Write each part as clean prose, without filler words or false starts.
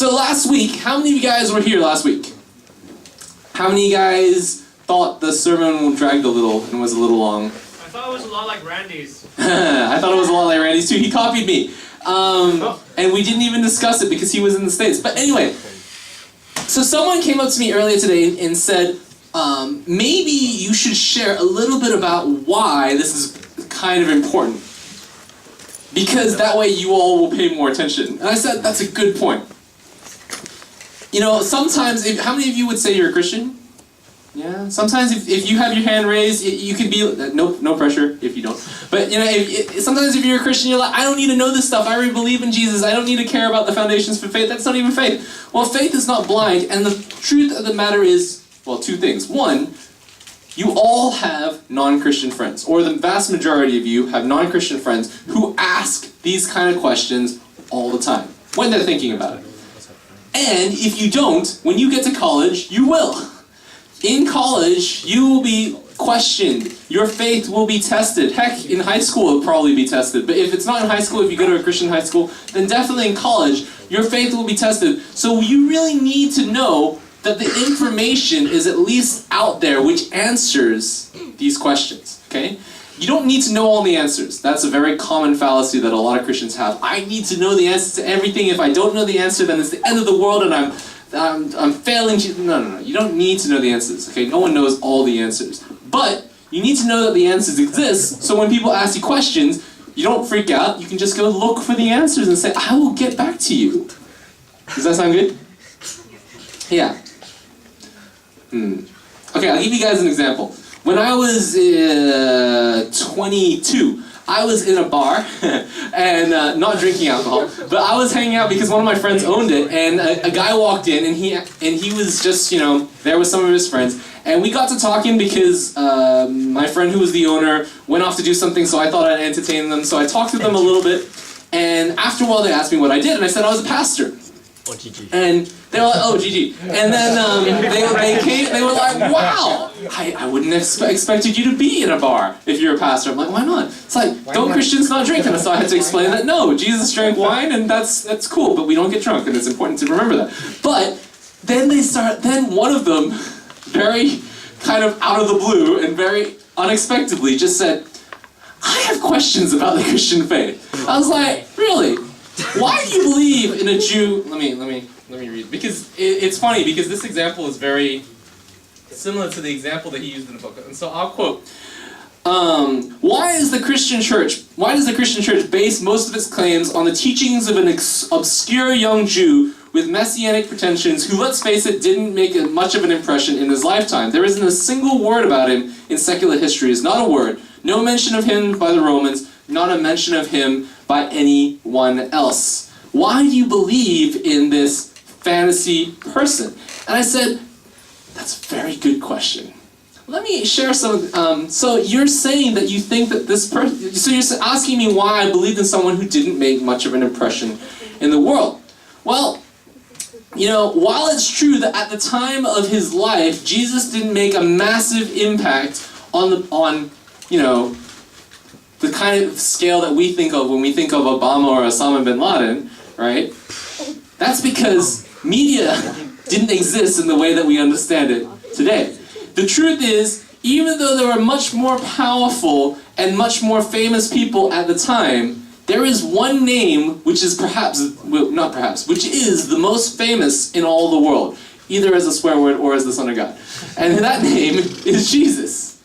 So last week, how many of you guys were here last week? How many of you guys thought the sermon dragged a little and was a little long? I thought it was a lot like Randy's. I thought it was a lot like Randy's too. He copied me. And we didn't even discuss it because he was in the States. But anyway, so someone came up to me earlier today and said, maybe you should share a little bit about why this is kind of important. Because that way you all will pay more attention. And I said, that's a good point. You know, sometimes, how many of you would say you're a Christian? Yeah, sometimes if you have your hand raised, you can be, no pressure if you don't. But you know, sometimes if you're a Christian, you're like, I don't need to know this stuff. I already believe in Jesus. I don't need to care about the foundations for faith. That's not even faith. Well, faith is not blind, and the truth of the matter is, well, two things. One, you all have non-Christian friends, or the vast majority of you have non-Christian friends who ask these kind of questions all the time when they're thinking about it. And if you don't, when you get to college, you will. In college, you will be questioned. Your faith will be tested. Heck, in high school it'll probably be tested. But if it's not in high school, if you go to a Christian high school, then definitely in college, your faith will be tested. So you really need to know that the information is at least out there which answers these questions, okay? You don't need to know all the answers. That's a very common fallacy that a lot of Christians have. I need to know the answers to everything. If I don't know the answer, then it's the end of the world and I'm failing. No. You don't need to know the answers, okay? No one knows all the answers. But you need to know that the answers exist, so when people ask you questions, you don't freak out. You can just go look for the answers and say, I will get back to you. Does that sound good? Yeah. Okay, I'll give you guys an example. When I was 22, I was in a bar, and not drinking alcohol, but I was hanging out because one of my friends owned it, and a guy walked in, and he was just, you know, there with some of his friends, and we got to talking because my friend who was the owner went off to do something, so I thought I'd entertain them, so I talked to them a little bit, and after a while they asked me what I did, and I said I was a pastor. Oh, GG. And they were like, oh, GG. And then they were like, wow, I wouldn't have expected you to be in a bar if you're a pastor. I'm like, why not? It's like, don't Christians not drink? And so I had to explain that, no, Jesus drank wine, and that's cool, but we don't get drunk, and it's important to remember that. But then one of them, very kind of out of the blue and very unexpectedly, just said, I have questions about the Christian faith. I was like, really? Why do you believe in a Jew? Let me read, because it's funny because this example is very similar to the example that he used in the book, and so I'll quote. Why does the Christian church base most of its claims on the teachings of an obscure young Jew with messianic pretensions who, let's face it, didn't make much of an impression in his lifetime? There isn't a single word about him in secular history. It's not a word. No mention of him by the Romans, not a mention of him by anyone else. Why do you believe in this fantasy person? And I said, that's a very good question. Let me share some, so you're saying that you think that this person, so you're asking me why I believed in someone who didn't make much of an impression in the world. Well, you know, while it's true that at the time of his life, Jesus didn't make a massive impact on you know, the kind of scale that we think of when we think of Obama or Osama bin Laden, right? That's because media didn't exist in the way that we understand it today. The truth is, even though there were much more powerful and much more famous people at the time, there is one name which is which is the most famous in all the world, either as a swear word or as the Son of God. And that name is Jesus,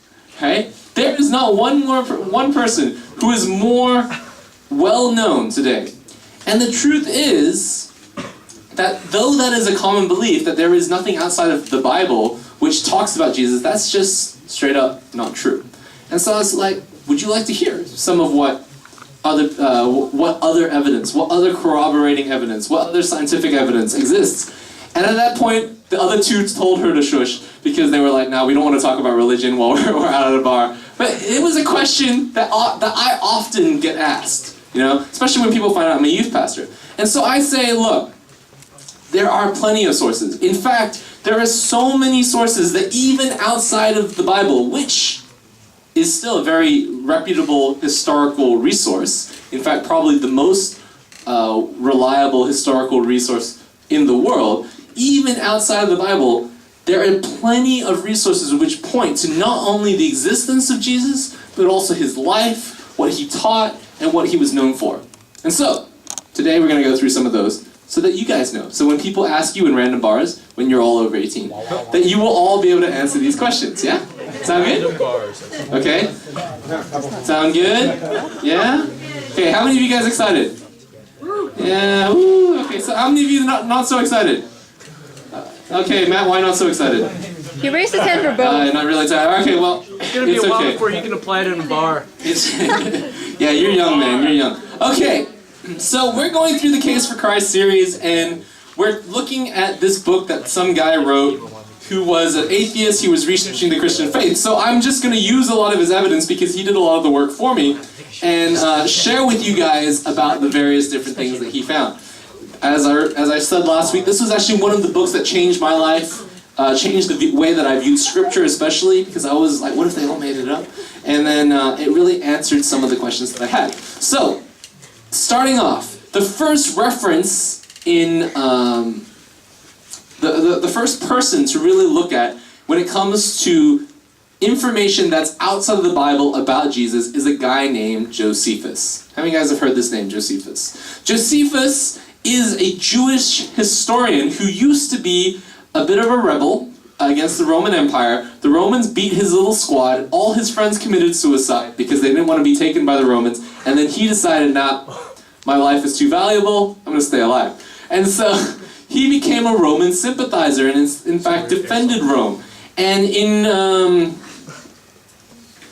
right? There is not one person who is more well-known today. And the truth is that though that is a common belief, that there is nothing outside of the Bible which talks about Jesus, that's just straight up not true. And so I was like, would you like to hear some of what other evidence, what other corroborating evidence, what other scientific evidence exists? And at that point, the other two told her to shush because they were like, no, we don't want to talk about religion while we're out at a bar. But it was a question that I often get asked, you know, especially when people find out I'm a youth pastor. And so I say, look, there are plenty of sources. In fact, there are so many sources that even outside of the Bible, which is still a very reputable historical resource, in fact, probably the most reliable historical resource in the world, even outside of the Bible, there are plenty of resources which point to not only the existence of Jesus, but also his life, what he taught, and what he was known for. And so, today we're going to go through some of those so that you guys know. So when people ask you in random bars, when you're all over 18, that you will all be able to answer these questions, yeah? Sound good? Okay. Sound good? Yeah? Okay, how many of you guys excited? Yeah, woo. Okay, so how many of you not so excited? Okay, Matt, why not so excited? He raised his hand for both. Not really tired. Okay, well, It's gonna be a while before you can apply it in a bar. Yeah, you're young, man. You're young. Okay, so we're going through the Case for Christ series, and we're looking at this book that some guy wrote who was an atheist. He was researching the Christian faith. So I'm just going to use a lot of his evidence because he did a lot of the work for me and share with you guys about the various different things that he found. As I said last week, this was actually one of the books that changed my life. Changed the way that I viewed Scripture, especially because I was like, what if they all made it up? And then it really answered some of the questions that I had. So, starting off, the first reference in the first person to really look at when it comes to information that's outside of the Bible about Jesus is a guy named Josephus. How many guys have heard this name, Josephus? Josephus is a Jewish historian who used to be a bit of a rebel against the Roman Empire. The Romans beat his little squad. All his friends committed suicide because they didn't want to be taken by the Romans. And then he decided, nah, my life is too valuable, I'm going to stay alive. And so he became a Roman sympathizer and in fact defended Rome. And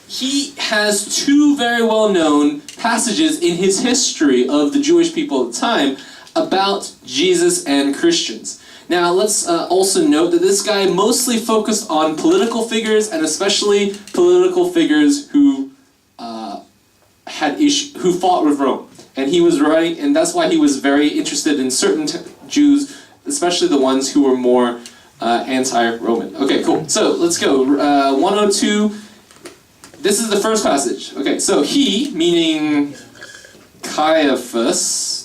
he has two very well-known passages in his history of the Jewish people at the time about Jesus and Christians. Now, let's also note that this guy mostly focused on political figures, and especially political figures who who fought with Rome. And he was writing, and that's why he was very interested in certain Jews, especially the ones who were more anti-Roman. Okay, cool. So let's go. 102. This is the first passage. Okay, so he, meaning Festus,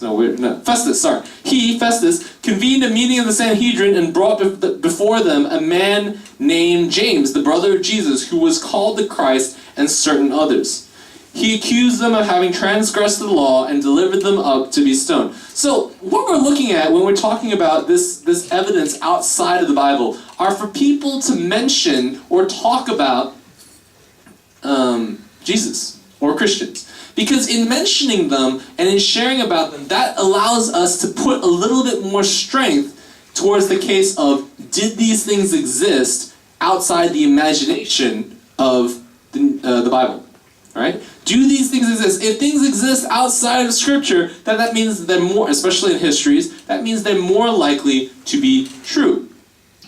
sorry. He, Festus, convened a meeting of the Sanhedrin and brought before them a man named James, the brother of Jesus, who was called the Christ, and certain others. He accused them of having transgressed the law and delivered them up to be stoned. So, what we're looking at when we're talking about this evidence outside of the Bible are for people to mention or talk about Jesus or Christians. Because in mentioning them and in sharing about them, that allows us to put a little bit more strength towards the case of, did these things exist outside the imagination of the Bible? Right? Do these things exist? If things exist outside of Scripture, then that means they're more, especially in histories, that means they're more likely to be true.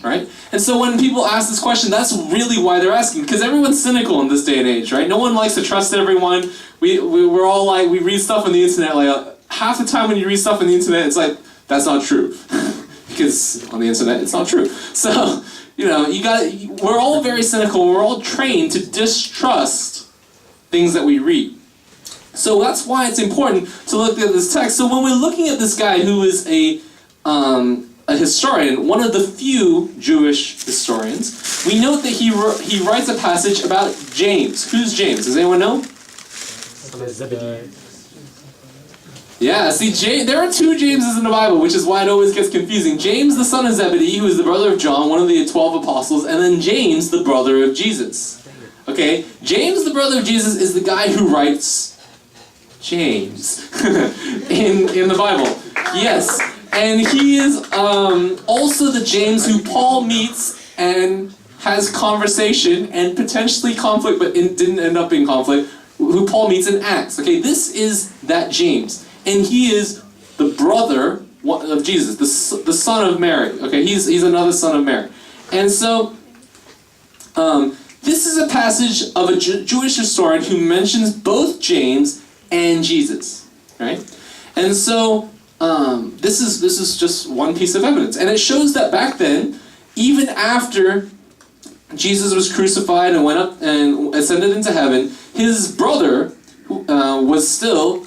Right? And so when people ask this question, that's really why they're asking, because everyone's cynical in this day and age, right? No one likes to trust everyone. We're all like, we read stuff on the internet, like half the time when you read stuff on the internet, it's like, that's not true. Because on the internet, it's not true. So, we're all very cynical. We're all trained to distrust things that we read. So that's why it's important to look at this text. So when we're looking at this guy who is a historian, one of the few Jewish historians, we note that he writes a passage about James. Who's James? Does anyone know? Yeah, see, there are two Jameses in the Bible, which is why it always gets confusing. James, the son of Zebedee, who is the brother of John, one of the 12 apostles, and then James, the brother of Jesus. Okay, James, the brother of Jesus, is the guy who writes James in the Bible. Yes. And he is also the James who Paul meets and has conversation and potentially conflict, but didn't end up in conflict, who Paul meets in Acts. Okay, this is that James. And he is the brother of Jesus, the son of Mary. Okay, he's another son of Mary. And so, this is a passage of a Jewish historian who mentions both James and Jesus. Right? And so, this is just one piece of evidence. And it shows that back then, even after Jesus was crucified and went up and ascended into heaven, his brother was still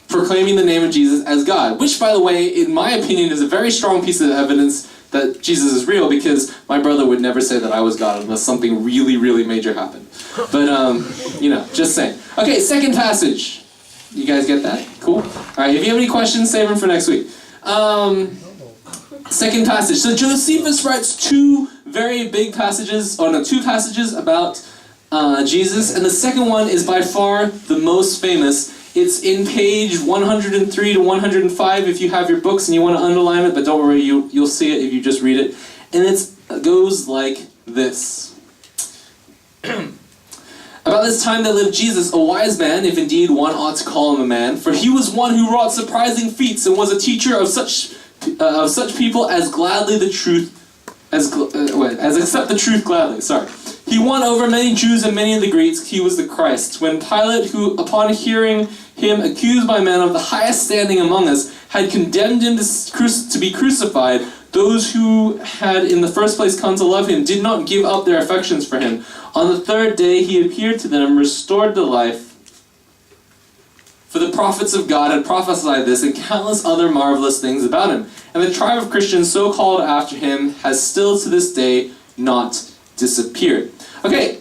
proclaiming the name of Jesus as God, which, by the way, in my opinion, is a very strong piece of evidence that Jesus is real, because my brother would never say that I was God unless something really, really major happened. But, just saying. Okay, second passage. You guys get that? Cool? All right, if you have any questions, save them for next week. Second passage. So Josephus writes two passages about Jesus, and the second one is by far the most famous. It's in page 103 to 105 if you have your books and you want to underline it, but don't worry, you'll see it if you just read it. And it goes like this. About this time there lived Jesus, a wise man, if indeed one ought to call him a man, for he was one who wrought surprising feats and was a teacher of such people as gladly the truth as accept the truth gladly. Sorry. He won over many Jews and many of the Greeks. He was the Christ. When Pilate, who upon hearing him accused by men of the highest standing among us, had condemned him to be crucified, those who had in the first place come to love him did not give up their affections for him. On the third day he appeared to them, restored to life. For the prophets of God had prophesied this and countless other marvelous things about him. And the tribe of Christians so called after him has still to this day not disappeared. Okay,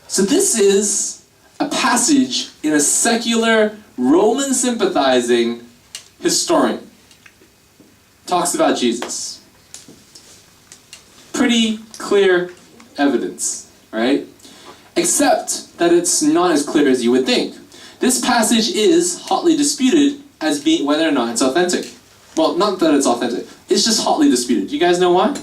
so this is a passage in a secular, Roman sympathizing historian. Talks about Jesus. Pretty clear evidence, right? Except that it's not as clear as you would think. This passage is hotly disputed as being whether or not it's authentic. Well, not that it's authentic. It's just hotly disputed. Do you guys know why?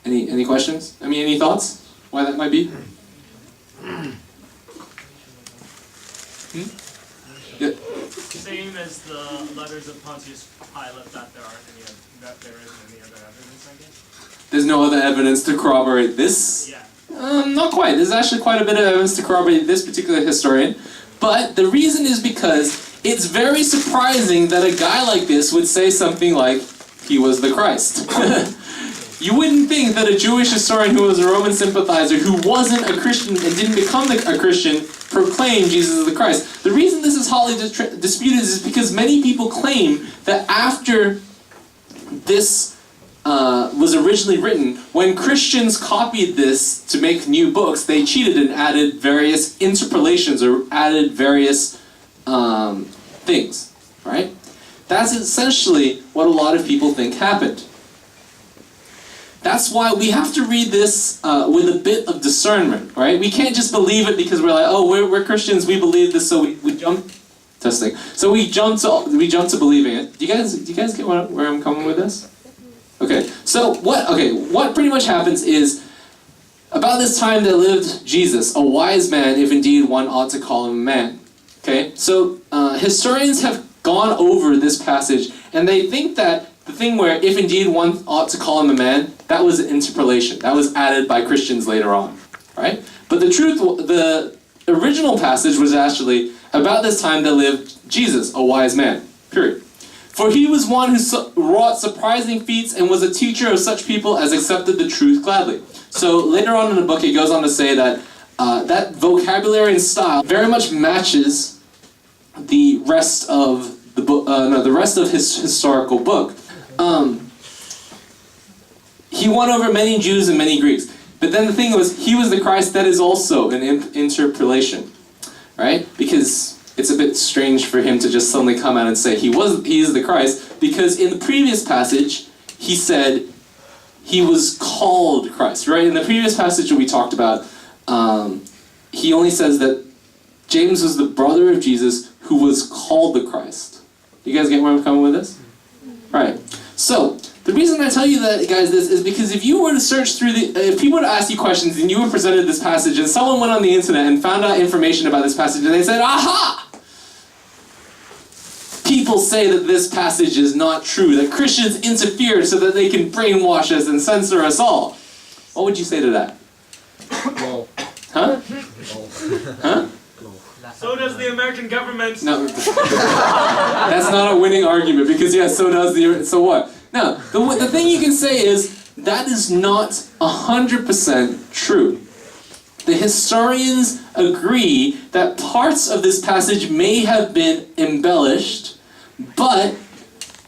Any questions? Any thoughts? Why that might be? Yeah. Same as the letters of Pontius Pilate, that there isn't any other evidence, I guess. There's no other evidence to corroborate this? Yeah. Not quite. There's actually quite a bit of evidence to corroborate this particular historian. But the reason is because it's very surprising that a guy like this would say something like, he was the Christ. You wouldn't think that a Jewish historian who was a Roman sympathizer, who wasn't a Christian and didn't become a Christian, proclaimed Jesus as the Christ. The reason this is hotly disputed is because many people claim that after this was originally written, when Christians copied this to make new books, they cheated and added various interpolations or added various things, right? That's essentially what a lot of people think happened. That's why we have to read this with a bit of discernment, right? We can't just believe it because we're like, oh, we're Christians, we believe this, so we jump. Testing. So we jump to believing it. Do you guys get where I'm coming with this? Okay. So what pretty much happens is, about this time there lived Jesus, a wise man, if indeed one ought to call him a man. Okay. So historians have gone over this passage, and they think that the thing where if indeed one ought to call him a man, that was an interpolation. That was added by Christians later on, right? But the original passage was actually, about this time there lived Jesus, a wise man, period. For he was one who wrought surprising feats and was a teacher of such people as accepted the truth gladly. So later on in the book, he goes on to say that that vocabulary and style very much matches the rest of the book. The rest of his historical book. He won over many Jews and many Greeks. But then the thing was, he was the Christ. That is also an interpolation, right? Because it's a bit strange for him to just suddenly come out and say he is the Christ, because in the previous passage, he said he was called Christ, right? In the previous passage that we talked about, he only says that James was the brother of Jesus who was called the Christ. You guys get where I'm coming with this? Right. So, the reason I tell you that, guys, this is because if you were to search through if people were to ask you questions and you were presented this passage and someone went on the internet and found out information about this passage and they said, aha! People say that this passage is not true, that Christians interfered so that they can brainwash us and censor us all. What would you say to that? No. Huh? Huh? So does the American government. No, that's not a winning argument because so what? No, the thing you can say is that is not 100% true. the historians agree that parts of this passage may have been embellished, but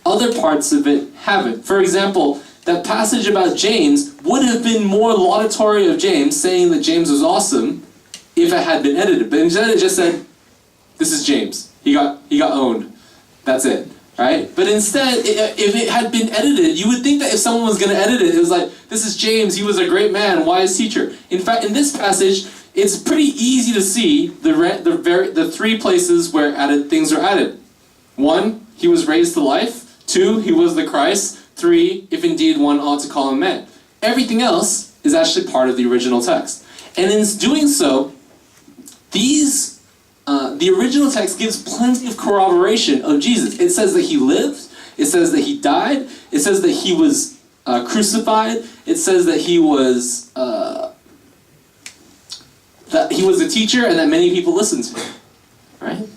other parts of it haven't. For example, that passage about James would have been more laudatory of James, saying that James was awesome, if it had been edited. But instead it just said, this is James. He got owned. That's it. Right? But instead, if it had been edited, you would think that if someone was going to edit it, it was like, this is James, he was a great man, wise teacher. In fact, in this passage, it's pretty easy to see the three places where things are added. 1, he was raised to life. 2, he was the Christ. 3, if indeed one ought to call him man. Everything else is actually part of the original text. And in doing so, the original text gives plenty of corroboration of Jesus. It says that he lived. It says that he died. It says that he was crucified. It says that he was a teacher and that many people listened to him. Right?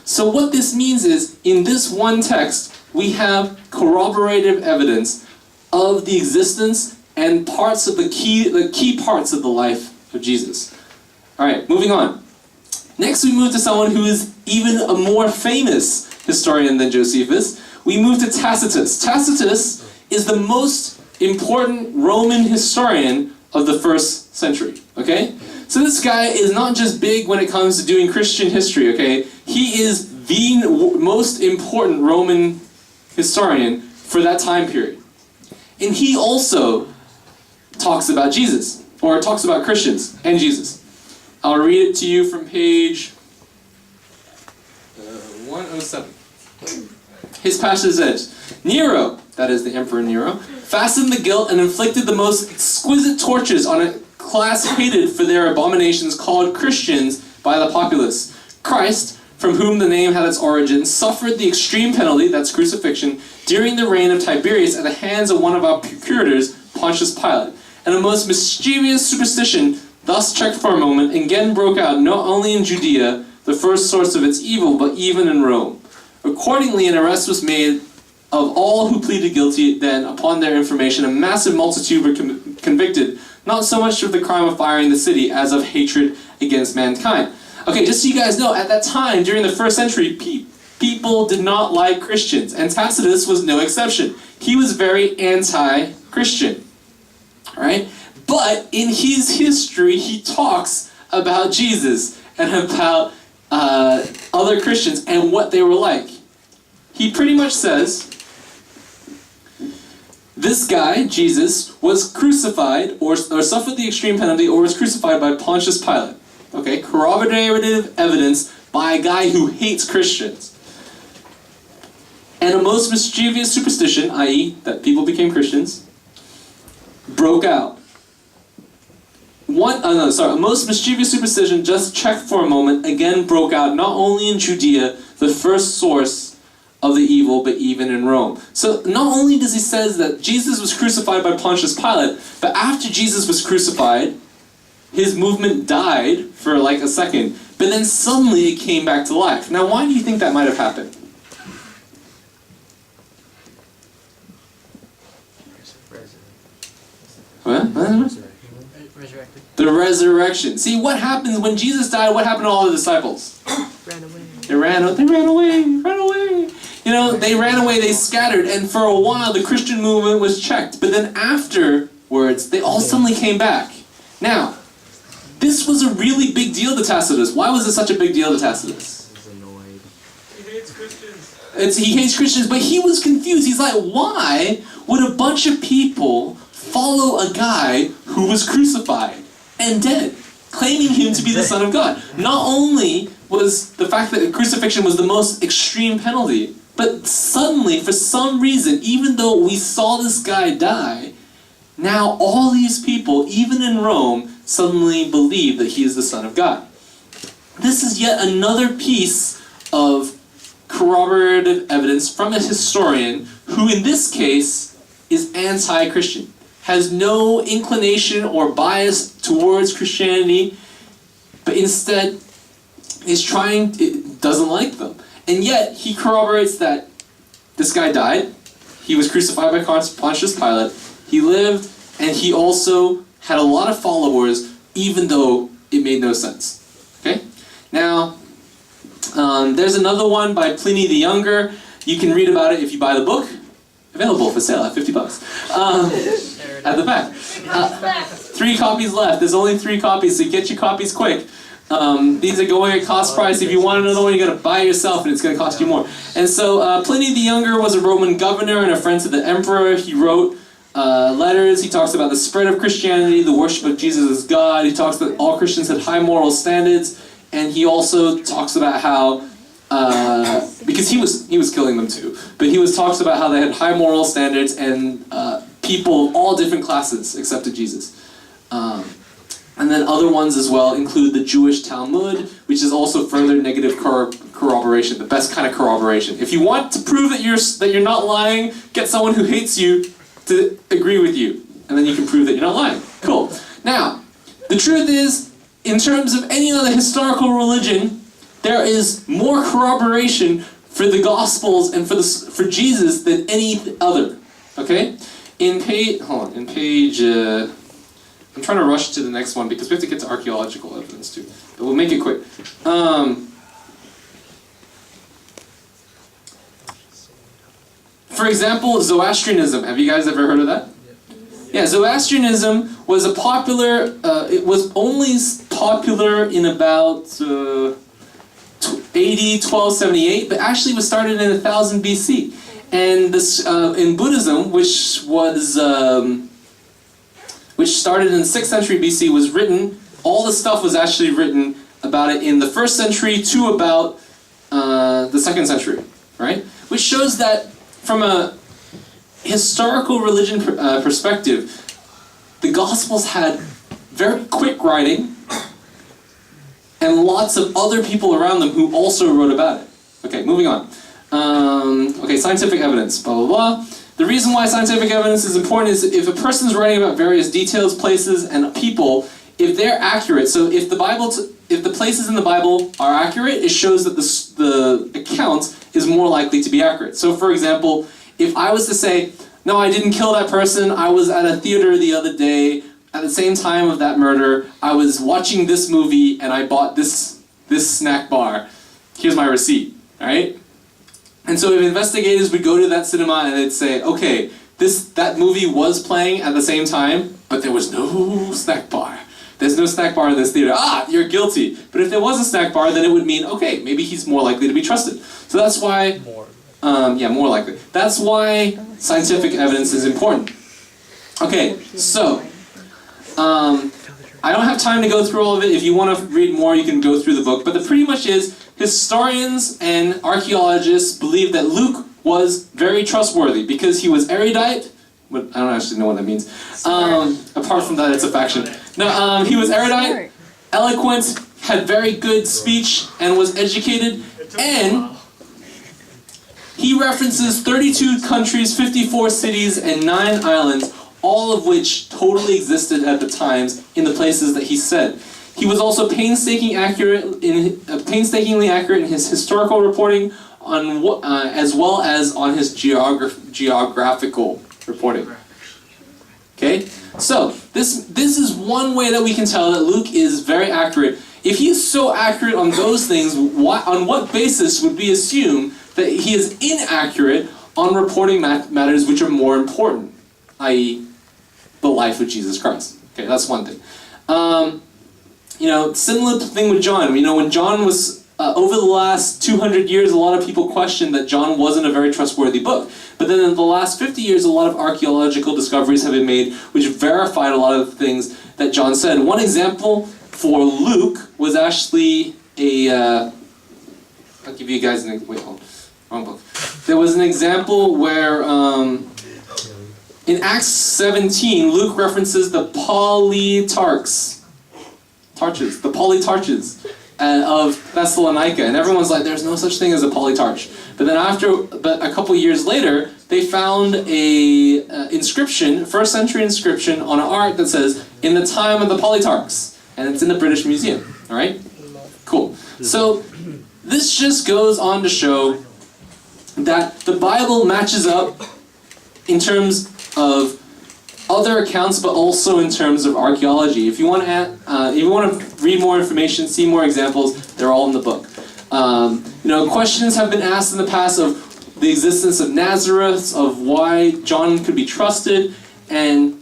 So what this means is, in this one text, we have corroborative evidence of the existence and parts of the key parts of the life of Jesus. All right, moving on. Next, we move to someone who is even a more famous historian than Josephus. We move to Tacitus. Tacitus is the most important Roman historian of the first century, okay? So this guy is not just big when it comes to doing Christian history, okay? He is the most important Roman historian for that time period. And he also talks about Jesus, or talks about Christians and Jesus. I'll read it to you from page 107. His passage says, Nero, that is the Emperor Nero, fastened the guilt and inflicted the most exquisite tortures on a class hated for their abominations called Christians by the populace. Christ, from whom the name had its origin, suffered the extreme penalty, that's crucifixion, during the reign of Tiberius at the hands of one of our procurators, Pontius Pilate. And a most mischievous superstition, thus checked for a moment, again broke out not only in Judea, the first source of its evil, but even in Rome. Accordingly, an arrest was made of all who pleaded guilty. Then, upon their information, a massive multitude were convicted, not so much of the crime of firing the city as of hatred against mankind. Okay, just so you guys know, at that time, during the first century, people did not like Christians, and Tacitus was no exception. He was very anti-Christian, right? But in his history, he talks about Jesus and about other Christians and what they were like. He pretty much says, this guy, Jesus, was crucified or suffered the extreme penalty or was crucified by Pontius Pilate. Okay, corroborative evidence by a guy who hates Christians. And a most mischievous superstition, i.e. that people became Christians, broke out. A most mischievous superstition, just checked for a moment, again broke out, not only in Judea, the first source of the evil, but even in Rome. So not only does he say that Jesus was crucified by Pontius Pilate, but after Jesus was crucified, his movement died for like a second, but then suddenly it came back to life. Now, why do you think that might have happened? What? Resurrected. The resurrection. See, what happens when Jesus died? What happened to all the disciples? Ran away. They ran away. You know, they ran away, they scattered, and for a while the Christian movement was checked. But then afterwards, they all suddenly came back. Now, this was a really big deal to Tacitus. Why was it such a big deal to Tacitus? He's annoyed. He hates Christians. He hates Christians, but he was confused. He's like, why would a bunch of people follow a guy who was crucified and dead, claiming him to be the Son of God? Not only was the fact that crucifixion was the most extreme penalty, but suddenly, for some reason, even though we saw this guy die, now all these people, even in Rome, suddenly believe that he is the Son of God. This is yet another piece of corroborative evidence from a historian who, in this case, is anti-Christian, has no inclination or bias towards Christianity, but instead doesn't like them. And yet, he corroborates that this guy died, he was crucified by Pontius Pilate, he lived, and he also had a lot of followers even though it made no sense. Okay? Now, there's another one by Pliny the Younger. You can read about it if you buy the book. Available for sale at $50. At the back. 3 copies left. There's only 3 copies, so get your copies quick. These are going at cost price. If you want another one, you got to buy it yourself, and it's going to cost you more. And so Pliny the Younger was a Roman governor and a friend to the emperor. He wrote letters. He talks about the spread of Christianity, the worship of Jesus as God. He talks that all Christians had high moral standards, and he also talks about how because he was killing them too, but he talks about how they had high moral standards and people of all different classes accepted Jesus. And then other ones as well include the Jewish Talmud, which is also further negative corroboration, the best kind of corroboration. If you want to prove that you're not lying, get someone who hates you to agree with you, and then you can prove that you're not lying. Cool. Now, the truth is, in terms of any other historical religion, there is more corroboration for the Gospels and for Jesus than any other. Okay? In page, I'm trying to rush to the next one because we have to get to archaeological evidence too. But we'll make it quick. For example, Zoroastrianism. Have you guys ever heard of that? Yeah, Zoroastrianism was a popular. It was only popular in about AD 1278, but actually was started in 1000 BC. And this in Buddhism, which started in the 6th century BC, was written. All the stuff was actually written about it in the 1st century to about the 2nd century, right? Which shows that from a historical religion perspective, the Gospels had very quick writing and lots of other people around them who also wrote about it. Okay, moving on. Okay, scientific evidence, blah, blah, blah. The reason why scientific evidence is important is if a person's writing about various details, places, and people, if they're accurate, so if the places in the Bible are accurate, it shows that the account is more likely to be accurate. So for example, if I was to say, no, I didn't kill that person, I was at a theater the other day, at the same time of that murder, I was watching this movie and I bought this snack bar, here's my receipt, alright? And so if investigators would go to that cinema and they'd say, okay, that movie was playing at the same time, but there was no snack bar. There's no snack bar in this theater. Ah, you're guilty. But if there was a snack bar, then it would mean, okay, maybe he's more likely to be trusted. So that's why... more likely. That's why scientific evidence is important. Okay, so... I don't have time to go through all of it. If you want to read more, you can go through the book. But the pretty much is, historians and archaeologists believe that Luke was very trustworthy because he was erudite. I don't actually know what that means. Apart from that, it's a faction. No, he was erudite, eloquent, had very good speech, and was educated. And he references 32 countries, 54 cities, and 9 islands, all of which totally existed at the times in the places that he said. He was also painstakingly accurate in his historical reporting, as well as on his geographical reporting. Okay, so this is one way that we can tell that Luke is very accurate. If he is so accurate on those things, on what basis would we assume that he is inaccurate on reporting matters which are more important, i.e., the life of Jesus Christ? Okay, that's one thing. Similar thing with John. When John was, over the last 200 years, a lot of people questioned that John wasn't a very trustworthy book. But then in the last 50 years, a lot of archaeological discoveries have been made which verified a lot of the things that John said. One example for Luke was actually I'll give you guys an example. Wait, hold on. Wrong book. There was an example where, in Acts 17, Luke references the polytarchs of Thessalonica, and everyone's like, there's no such thing as a polytarch. But then a couple years later, they found a inscription, 1st century inscription on an art that says, in the time of the polytarchs, and it's in the British Museum, alright? Cool. So, this just goes on to show that the Bible matches up in terms of other accounts, but also in terms of archaeology. If you want to read more information, see more examples, they're all in the book. Questions have been asked in the past of the existence of Nazareth, of why John could be trusted, and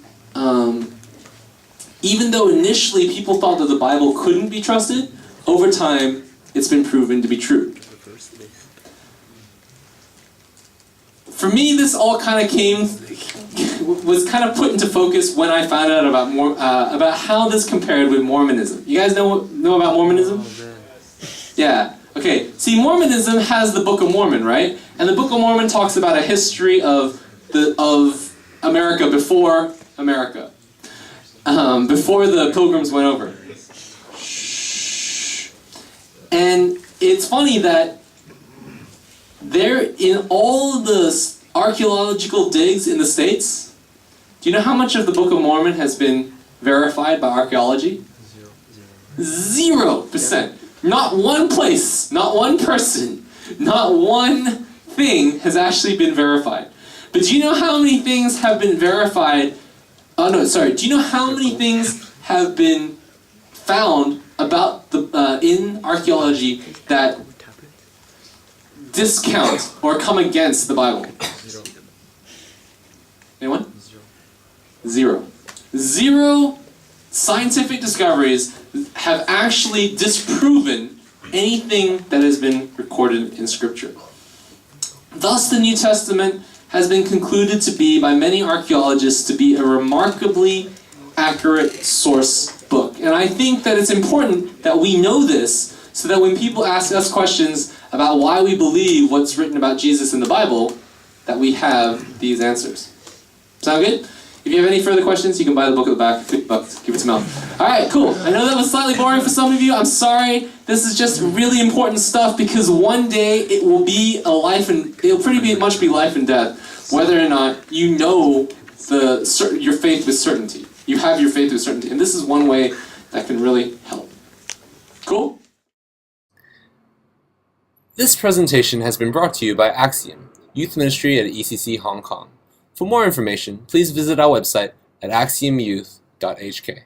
even though initially people thought that the Bible couldn't be trusted, over time it's been proven to be true. For me, this all kind of was kind of put into focus when I found out about how this compared with Mormonism. You guys know about Mormonism? Yeah. Okay. See, Mormonism has the Book of Mormon, right? And the Book of Mormon talks about a history of America before America, before the Pilgrims went over. And it's funny that there, in all the archaeological digs in the States, do you know how much of the Book of Mormon has been verified by archaeology? 0%. Not one place, not one person, not one thing has actually been verified. But do you know how many things have been verified? Do you know how many things have been found about in archaeology that discount or come against the Bible? Anyone? 0. 0 scientific discoveries have actually disproven anything that has been recorded in Scripture. Thus, the New Testament has been concluded to be, by many archaeologists, to be a remarkably accurate source book. And I think that it's important that we know this, so that when people ask us questions about why we believe what's written about Jesus in the Bible, that we have these answers. Sound good? If you have any further questions, you can buy the book at the back. $50. Give it to Mel. Alright, cool. I know that was slightly boring for some of you. I'm sorry. This is just really important stuff, because one day it will be it'll pretty much be life and death, whether or not you know your faith with certainty. You have your faith with certainty. And this is one way that can really help. Cool? This presentation has been brought to you by Axiom, Youth Ministry at ECC Hong Kong. For more information, please visit our website at axiomyouth.hk.